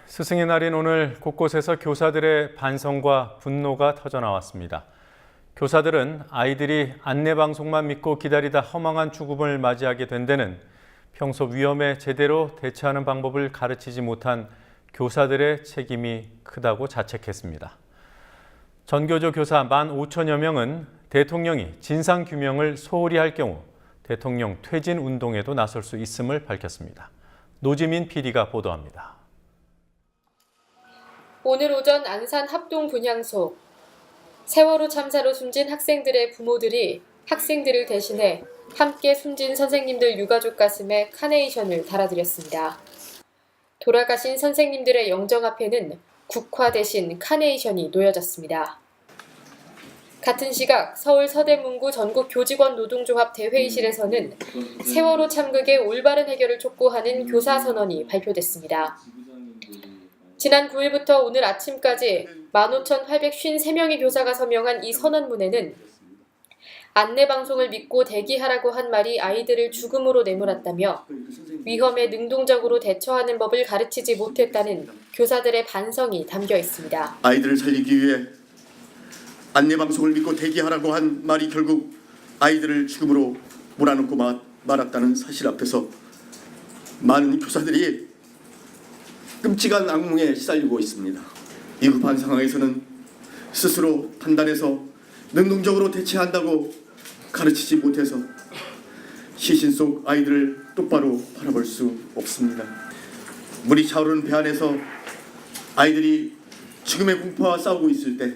스승의 날인 오늘 곳곳에서 교사들의 반성과 분노가 터져나왔습니다. 교사들은 아이들이 안내방송만 믿고 기다리다 허망한 죽음을 맞이하게 된 데는 평소 위험에 제대로 대처하는 방법을 가르치지 못한 교사들의 책임이 크다고 자책했습니다. 전교조 교사 15,000여 명은 대통령이 진상규명을 소홀히 할 경우 대통령 퇴진 운동에도 나설 수 있음을 밝혔습니다. 노지민 PD가 보도합니다. 오늘 오전 안산 합동 분향소. 세월호 참사로 숨진 학생들의 부모들이 학생들을 대신해 함께 숨진 선생님들 유가족 가슴에 카네이션을 달아드렸습니다. 돌아가신 선생님들의 영정 앞에는 국화 대신 카네이션이 놓여졌습니다. 같은 시각 서울 서대문구 전국 교직원 노동조합 대회의실에서는 세월호 참극의 올바른 해결을 촉구하는 교사 선언이 발표됐습니다. 지난 9일부터 오늘 아침까지 15,853명의 교사가 서명한 이 선언문에는 안내방송을 믿고 대기하라고 한 말이 아이들을 죽음으로 내몰았다며 위험에 능동적으로 대처하는 법을 가르치지 못했다는 교사들의 반성이 담겨 있습니다. 아이들을 살리기 위해 안내방송을 믿고 대기하라고 한 말이 결국 아이들을 죽음으로 몰아넣고 말았다는 사실 앞에서 많은 교사들이 끔찍한 악몽에 시달리고 있습니다. 이 급한 상황에서는 스스로 판단해서 능동적으로 대처한다고 가르치지 못해서 시신 속 아이들을 똑바로 바라볼 수 없습니다. 물이 차오르는 배 안에서 아이들이 죽음의 공포와 싸우고 있을 때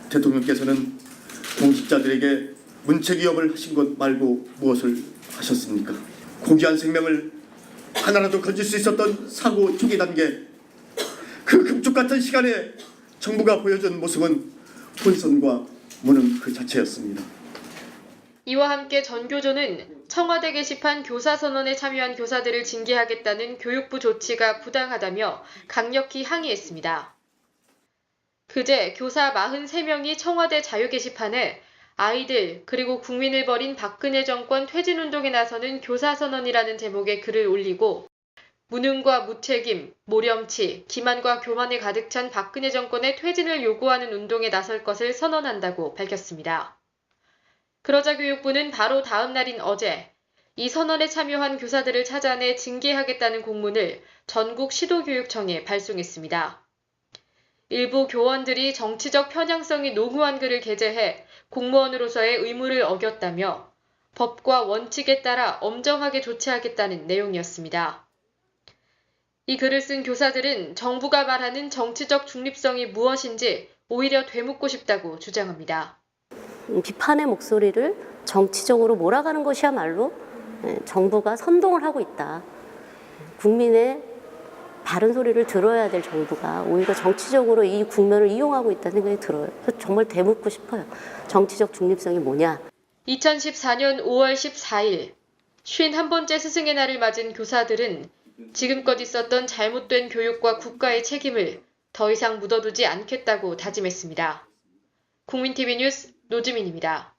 대통령께서는 공직자들에게 문책 위협을 하신 것 말고 무엇을 하셨습니까? 고귀한 생명을 하나라도 건질 수 있었던 사고 초기 단계, 그 금쪽 같은 시간에 정부가 보여준 모습은 혼선과 무능 그 자체였습니다. 이와 함께 전교조는 청와대 게시판 교사선언에 참여한 교사들을 징계하겠다는 교육부 조치가 부당하다며 강력히 항의했습니다. 그제 교사 43명이 청와대 자유 게시판에 아이들 그리고 국민을 버린 박근혜 정권 퇴진운동에 나서는 교사선언이라는 제목의 글을 올리고 무능과 무책임, 모렴치, 기만과 교만에 가득 찬 박근혜 정권의 퇴진을 요구하는 운동에 나설 것을 선언한다고 밝혔습니다. 그러자 교육부는 바로 다음 날인 어제 이 선언에 참여한 교사들을 찾아내 징계하겠다는 공문을 전국 시도교육청에 발송했습니다. 일부 교원들이 정치적 편향성이 농후한 글을 게재해 공무원으로서의 의무를 어겼다며 법과 원칙에 따라 엄정하게 조치하겠다는 내용이었습니다. 이 글을 쓴 교사들은 정부가 말하는 정치적 중립성이 무엇인지 오히려 되묻고 싶다고 주장합니다. 비판의 목소리를 정치적으로 몰아가는 것이야말로 정부가 선동을 하고 있다. 국민의 바른 소리를 들어야 될 정부가 오히려 정치적으로 이 국면을 이용하고 있다는 생각이 들어요. 그래서 정말 되묻고 싶어요. 정치적 중립성이 뭐냐. 2014년 5월 14일 51번째 스승의 날을 맞은 교사들은 지금껏 있었던 잘못된 교육과 국가의 책임을 더 이상 묻어두지 않겠다고 다짐했습니다. 국민TV 뉴스 노지민입니다.